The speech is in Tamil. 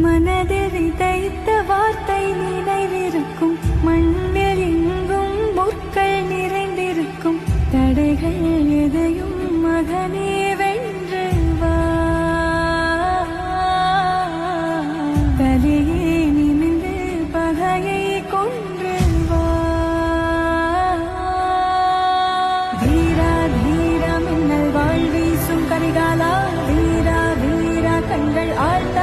மனதில் விதைத்த வார்த்தை நினைவிருக்கும், மண்ணில் எங்கும் முற்கள் நிறைந்திருக்கும். தடைகள் எதையும் மகனே வென்று வா, தலையே நிமிந்து பகையை கொன்று வா. வீரா தீரா மின்னல் வாழ் வீசும் கரிகாலா, வீரா வீரா கண்கள் ஆழ்ந்த